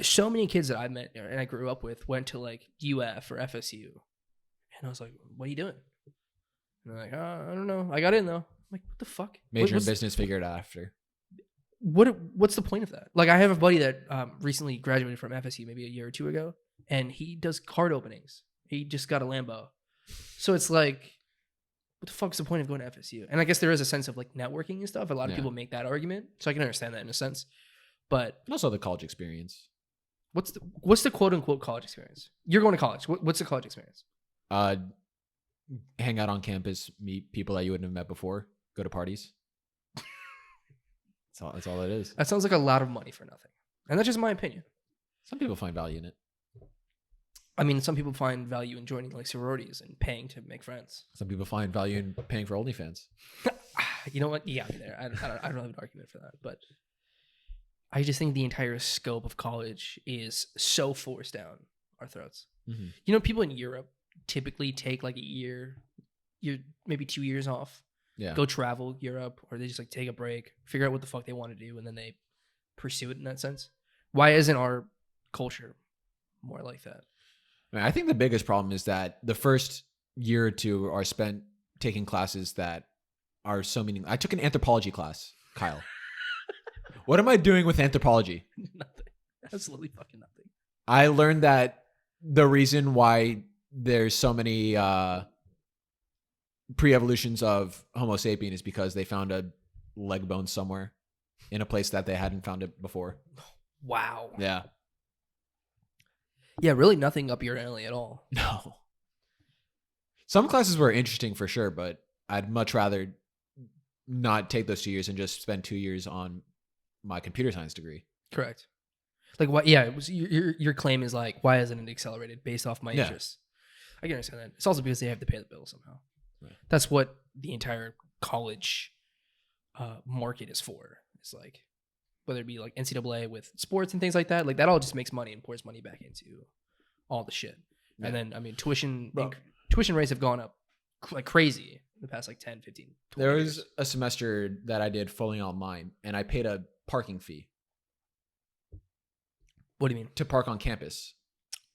so many kids that I met and I grew up with went to like UF or FSU, and I was like, "What are you doing?" And they're like, "I don't know. I got in though." I'm like, "What the fuck?" Major in business, figure it out after. What's the point of that? Like, I have a buddy that recently graduated from FSU maybe a year or two ago, and he does card openings. He just got a Lambo. So it's like, what the fuck's the point of going to FSU? And I guess there is a sense of like networking and stuff. A lot of people make that argument, so I can understand that in a sense. But and also the college experience. What's the quote unquote college experience? You're going to college. What's the college experience? Hang out on campus, meet people that you wouldn't have met before, go to parties. That's all it is. That sounds like a lot of money for nothing. And that's just my opinion. Some people find value in it. I mean, some people find value in joining like sororities and paying to make friends. Some people find value in paying for OnlyFans. You know what? Yeah, there. I don't have an argument for that, but I just think the entire scope of college is so forced down our throats. Mm-hmm. You know, people in Europe typically take like a year, maybe 2 years off. Yeah. Go travel Europe, or they just like take a break, figure out what the fuck they want to do, and then they pursue it in that sense. Why isn't our culture more like that? I think the biggest problem is that the first year or two are spent taking classes that are so meaningless. I took an anthropology class, Kyle. What am I doing with anthropology? Nothing. Absolutely fucking nothing. I learned that the reason why there's so many pre-evolutions of Homo sapien is because they found a leg bone somewhere in a place that they hadn't found it before. Wow. Yeah. Yeah, really nothing up your alley at all. No. Some classes were interesting for sure, but I'd much rather not take those 2 years and just spend 2 years on my computer science degree. Correct. Like what? Yeah, it was your claim is like, why isn't it accelerated based off my interests? I can understand that. It's also because they have to pay the bill somehow. Right. That's what the entire college market is for. It's like, whether it be like NCAA with sports and things like that all just makes money and pours money back into all the shit. Yeah. And then, I mean, tuition rates have gone up like crazy in the past like 10, 15, 20 There years. was a semester that I did fully online, and I paid a parking fee. What do you mean? To park on campus.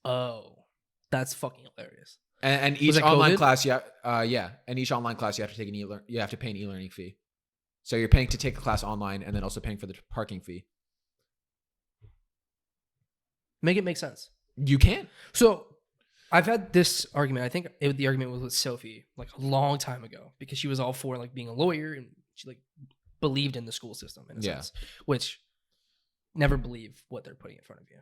Oh, that's fucking hilarious. And each online class, and each online class you have to take you have to pay an e-learning fee. So you're paying to take a class online and then also paying for the parking fee. Make it make sense. You can. So I've had this argument. I think the argument was with Sophie like a long time ago because she was all for like being a lawyer and she like believed in the school system in a sense, which never believe what they're putting in front of you.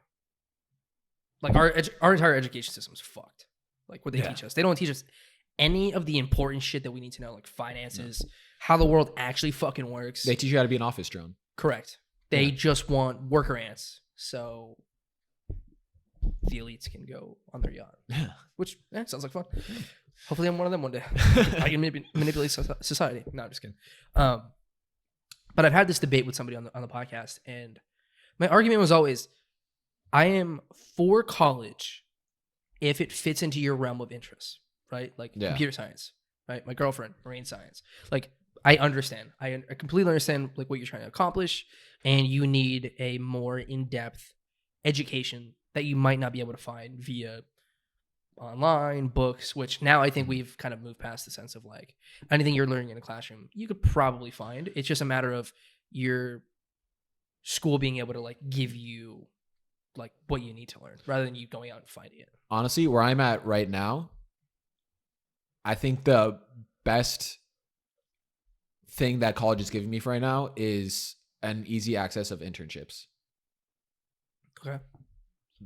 Like our entire education system is fucked. Like what they teach us. They don't teach us any of the important shit that we need to know, like finances, how the world actually fucking works. They teach you how to be an office drone. Correct. They just want worker ants. So the elites can go on their yacht. Yeah. Which sounds like fun. Hopefully I'm one of them one day. I can manipulate society. No, I'm just kidding. But I've had this debate with somebody on the podcast, and my argument was always, I am for college if it fits into your realm of interest, right? Like computer science, right? My girlfriend, marine science. Like, I understand. I completely understand like what you're trying to accomplish, and you need a more in-depth education that you might not be able to find via online books, which now I think we've kind of moved past the sense of like anything you're learning in a classroom, you could probably find. It's just a matter of your school being able to like give you like what you need to learn rather than you going out and finding it. Honestly, where I'm at right now, I think the best thing that college is giving me for right now is an easy access of internships. Okay.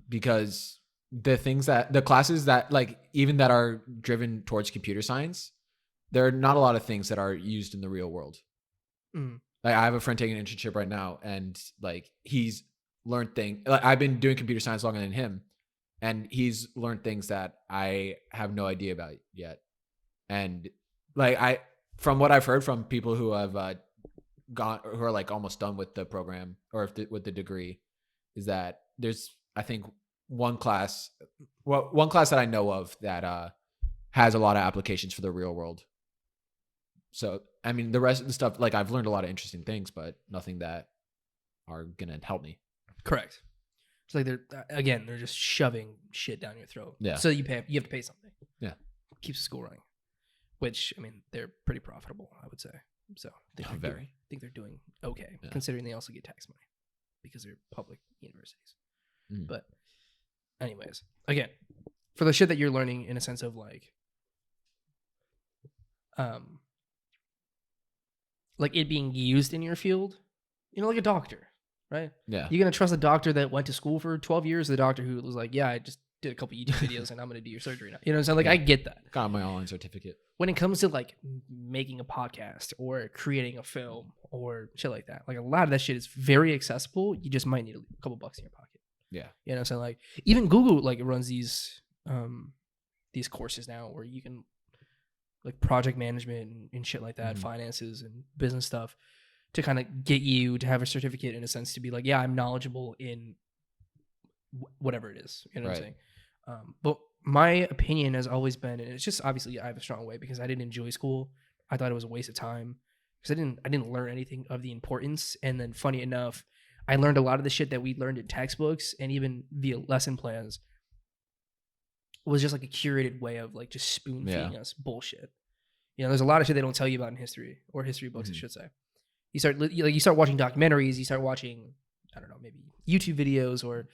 Because the classes that like even that are driven towards computer science, there are not a lot of things that are used in the real world. Mm. Like I have a friend taking an internship right now, and like he's learned things. Like I've been doing computer science longer than him, and he's learned things that I have no idea about yet. And like from what I've heard from people who have who are like almost done with the program or with the degree, is that there's I think one class that I know of that has a lot of applications for the real world. So I mean the rest of the stuff, like I've learned a lot of interesting things, but nothing that are gonna help me. Correct. It's like they're just shoving shit down your throat. Yeah. So you have to pay something. Yeah. Keeps the school running. Which, I mean, they're pretty profitable, I would say. So I think they're doing okay, considering they also get tax money because they're public universities. But anyways, again, for the shit that you're learning in a sense of like it being used in your field, like a doctor, right? Yeah. You're going to trust a doctor that went to school for 12 years, the doctor who was like, yeah, I just did a couple YouTube videos and I'm going to do your surgery now. You know what I'm saying? Like, I get that. Got my online certificate. When it comes to like making a podcast or creating a film or shit like that, like a lot of that shit is very accessible. You just might need a couple bucks in your pocket. Yeah. You know what I'm saying? Like even Google like runs these courses now where you can like project management and shit like that, finances and business stuff to kind of get you to have a certificate in a sense to be like, yeah, I'm knowledgeable in whatever it is. You know what I'm saying? But my opinion has always been, and it's just obviously I have a strong way because I didn't enjoy school. I thought it was a waste of time because I didn't learn anything of the importance. And then funny enough, I learned a lot of the shit that we learned in textbooks and even via lesson plans was just like a curated way of like just spoon feeding us bullshit. There's a lot of shit they don't tell you about in history or history books, I should say. You start watching documentaries, you start watching, I don't know, maybe YouTube videos or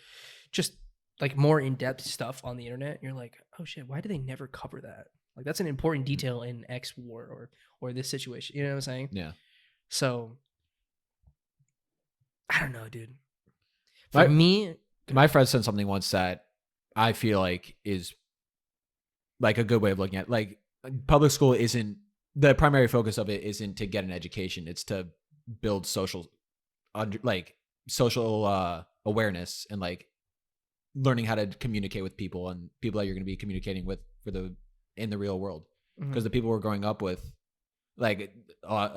just like more in-depth stuff on the internet. You're like, oh shit, why do they never cover that? Like that's an important detail in X war or this situation. You know what I'm saying? Yeah. So I don't know, dude. For me, my friend said something once that I feel like is like a good way of looking at it. Like public school isn't the primary focus of it isn't to get an education. It's to build social awareness and like learning how to communicate with people and people that you're going to be communicating with in the real world. Because the people we're growing up with, like a lot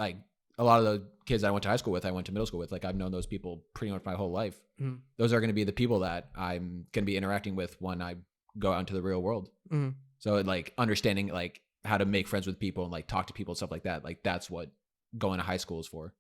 of the kids that I went to high school with, I went to middle school with, like I've known those people pretty much my whole life. Those are going to be the people that I'm going to be interacting with when I go out into the real world. So like understanding like how to make friends with people and like talk to people and stuff like that. Like that's what going to high school is for.